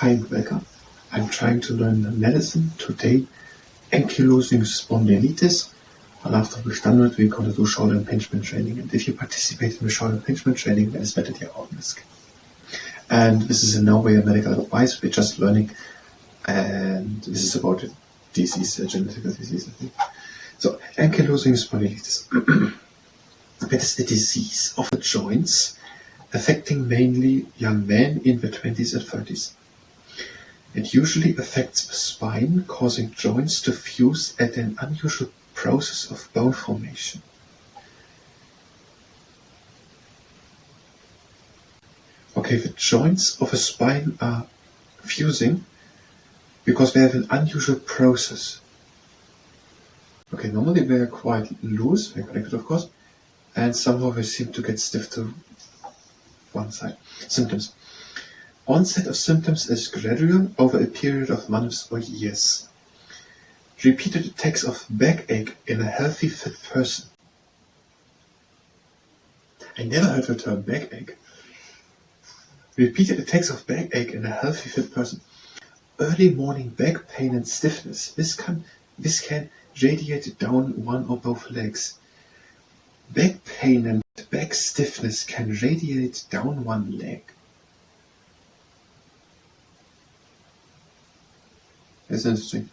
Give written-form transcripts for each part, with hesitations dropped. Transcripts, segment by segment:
Hi, welcome. I'm trying to learn medicine today, ankylosing spondylitis, and after we've done it, we're going to do shoulder impingement training. And if you participate in the shoulder impingement training, then it's better your own risk. And this is in no way a medical advice, we're just learning, and this is about a disease, a genetic disease, I think. So, ankylosing spondylitis. It is a disease of the joints affecting mainly young men in their 20s and 30s. It usually affects the spine, causing joints to fuse at an unusual process of bone formation. Okay, the joints of a spine are fusing because they have an unusual process. Okay, normally they are quite loose, they're connected of course, and somehow they seem to get stiff to one side. Symptoms. Onset of symptoms is gradual over a period of months or years. Repeated attacks of backache in a healthy, fit person. I never heard the term backache. Repeated attacks of backache in a healthy, fit person. Early morning back pain and stiffness. This can radiate down one or both legs. Back pain and back stiffness can radiate down one leg. That's interesting.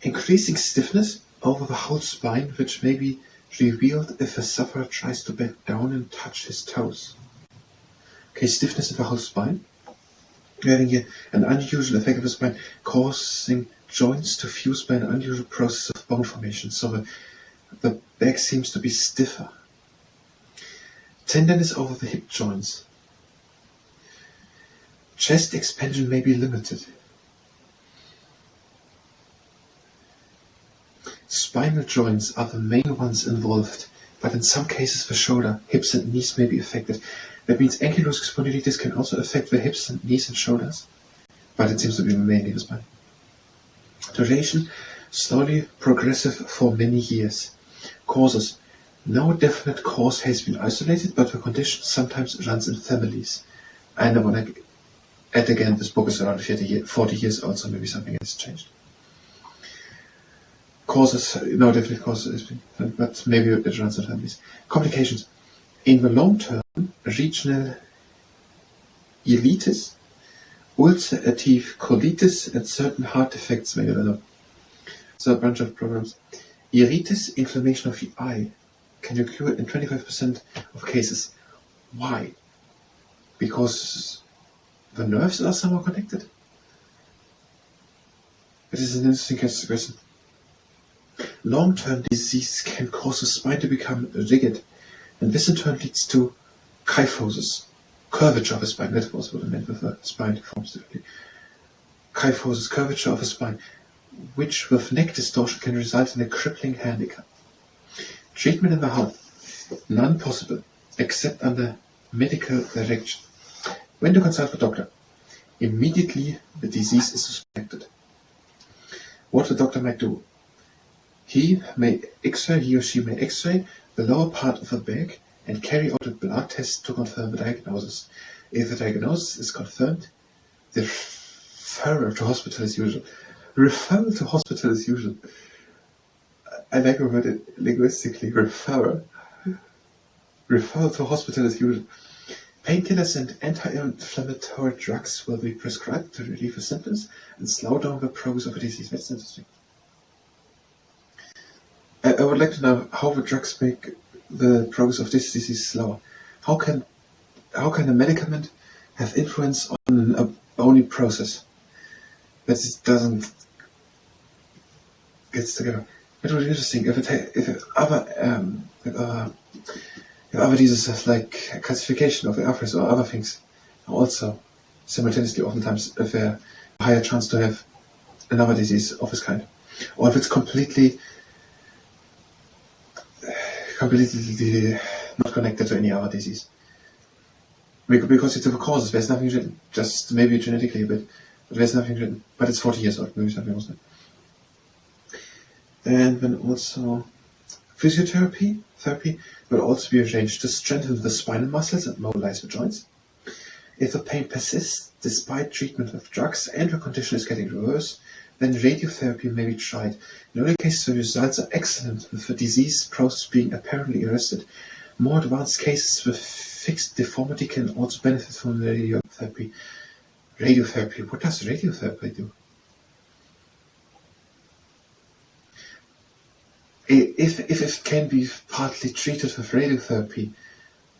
Increasing stiffness over the whole spine, which may be revealed if a sufferer tries to bend down and touch his toes. Okay, stiffness in the whole spine. We're having here an unusual effect of the spine, causing joints to fuse by an unusual process of bone formation. So the back seems to be stiffer. Tenderness over the hip joints. Chest expansion may be limited. Spinal joints are the main ones involved, but in some cases the shoulder, hips and knees may be affected. That means ankylosing spondylitis can also affect the hips and knees and shoulders, but it seems to be mainly the spine. Duration, slowly progressive for many years. Causes, no definite cause has been isolated, but the condition sometimes runs in families. And I want to add again, this book is around 40 years old, so maybe something has changed. Causes, no definite causes has been, but maybe it runs in families. Complications. In the long term, regional ileitis, ulcerative colitis, and certain heart defects may develop. So a bunch of problems. Iritis, inflammation of the eye, can occur in 25% of cases. Why? Because the nerves are somehow connected? It is an interesting question. Long-term disease can cause the spine to become rigid, and this in turn leads to kyphosis, curvature of the spine. That was what I meant with the spine forms differently. Kyphosis, curvature of the spine, which with neck distortion can result in a crippling handicap. Treatment in the heart, none possible, except under medical direction. When to consult a doctor? Immediately the disease is suspected. What the doctor might do? He or she may x-ray the lower part of the back and carry out a blood test to confirm the diagnosis. If the diagnosis is confirmed, the referral to hospital is usual. Referral to hospital is usual. I like the word linguistically, referral. Referral to hospital is usual. Painkillers and anti-inflammatory drugs will be prescribed to relieve the symptoms and slow down the progress of the disease. That's interesting. I would like to know how the drugs make the progress of this disease slower. How can a medicament have influence on a bony process? That it doesn't get together. It would be interesting if other diseases like calcification of the arteries or other things also simultaneously oftentimes if there a higher chance to have another disease of this kind, or if it's completely not connected to any other disease. Because it's the causes, there's nothing written. Just maybe genetically a bit, but there's nothing written. But it's 40 years old, maybe something was there. And then also therapy will also be arranged to strengthen the spinal muscles and mobilize the joints. If the pain persists despite treatment with drugs and the condition is getting worse, then radiotherapy may be tried. In early cases, the results are excellent, with the disease process being apparently arrested. More advanced cases with fixed deformity can also benefit from radiotherapy. Radiotherapy. What does radiotherapy do? If it can be partly treated with radiotherapy,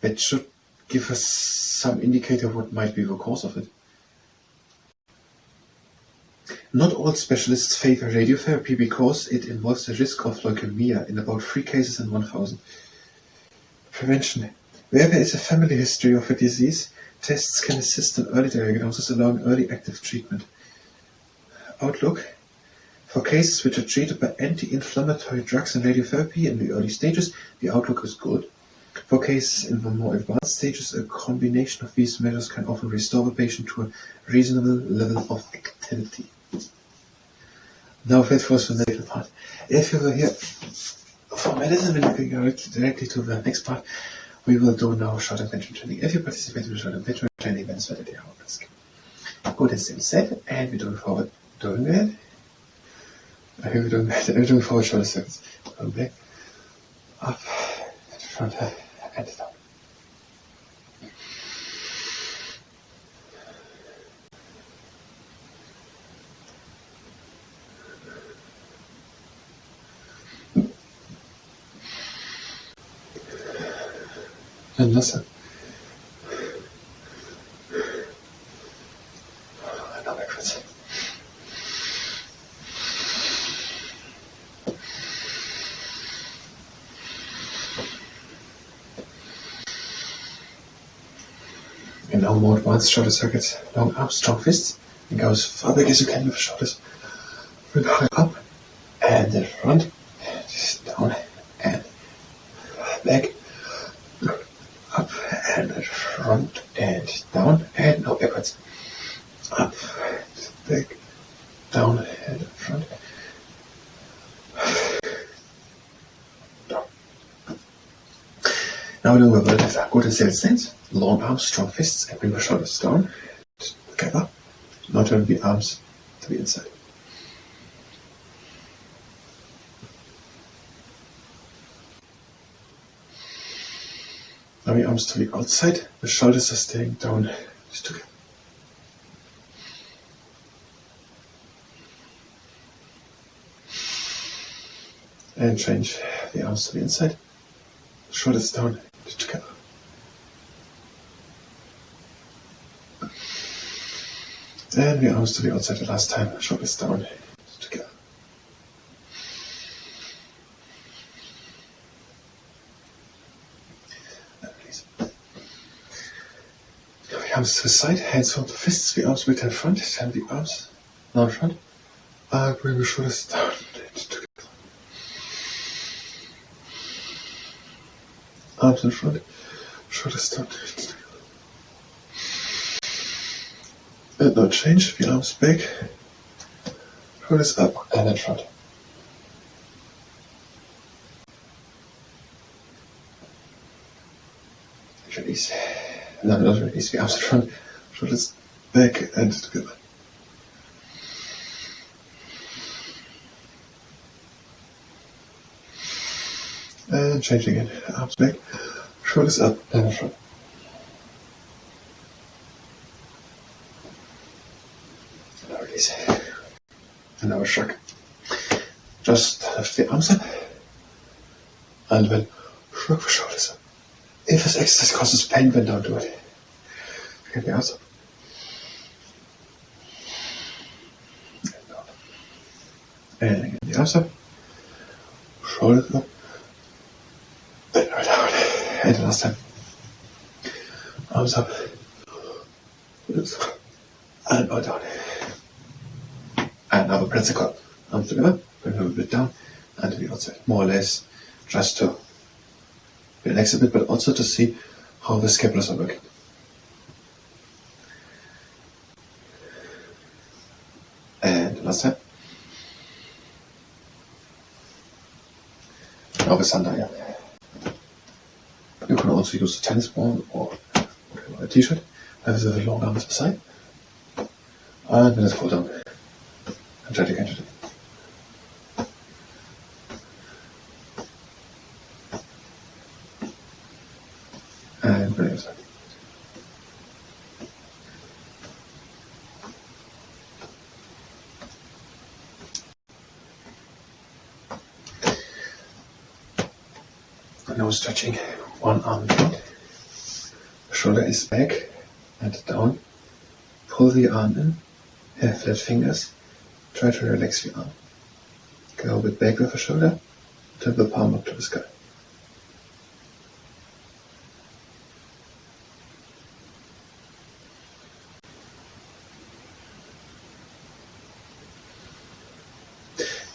that should give us some indicator of what might be the cause of it. Not all specialists favor radiotherapy because it involves the risk of leukemia in about 3 cases in 1,000. Prevention. Where there is a family history of a disease, tests can assist in early diagnosis, allowing early active treatment. Outlook. For cases which are treated by anti-inflammatory drugs and radiotherapy in the early stages, the outlook is good. For cases in the more advanced stages, a combination of these measures can often restore the patient to a reasonable level of activity. Now that was the medical part. If you were here for medicine, then we can go directly to the next part. We will do now short and veteran training. If you participate in the short and veteran training events, whether they are at risk. Good and still set, and we're doing forward doing that. We're doing forward shoulder circles. Going back, up, and front, and down. And listen. And now backwards. And now more advanced shoulder circuits. Long arms, strong fists. And go as far back as you can with the shoulders. Bring up and then front, and down and back. Up and front and down and now backwards. Up, back, down and front. Down. Now we do a little bit good and still stance. Long arms, strong fists, and bring the shoulders down together. Now turn the arms to the inside. Now the arms to the outside, the shoulders are staying down just together. And change the arms to the inside, shoulders down just together. And the arms to the outside the last time, shoulders down just together. Arms to the side, hands on the fists, the arms with in front, and the arms now in front. Bring the shoulders down together. Arms in front, shoulders down together. And now change, the arms back, shoulders up and in front. Release. No, not release, the arms in front, shoulders back and together. And change again, arms back, shoulders up and in front. Now release. And now a shrug. Just lift the arms up and then shrug the shoulders up. If this exercise causes pain, then don't do it. Get the arms up. And down. And again, the arms up. Shoulders up. And down. And the last time. Arms up. Shoulders up. And now down. And now the pretzel cut. Arms together. Bring a little bit down. And to the outside. More or less. Just to relax a bit, but also to see how the scapulars are working. And last time. Now the sandal. You can also use a tennis ball or a t-shirt. Have the long arm to the side. And then let's fall down. And try it again today. And bring it side. Now stretching one arm down. Shoulder is back and down. Pull the arm in. Have flat fingers. Try to relax the arm. Go a bit back with the shoulder. Turn the palm up to the sky.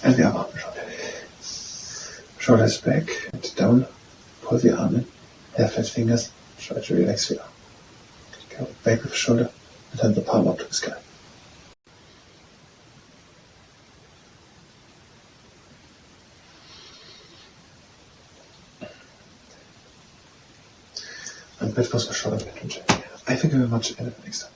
And the other arm shoulder. Shoulders back and down. Pull the arm in. Have flat fingers. Try to relax the arm. Go back with the shoulder and turn the palm up to the sky. And that was my shoulder bench. I thank you very much and next time.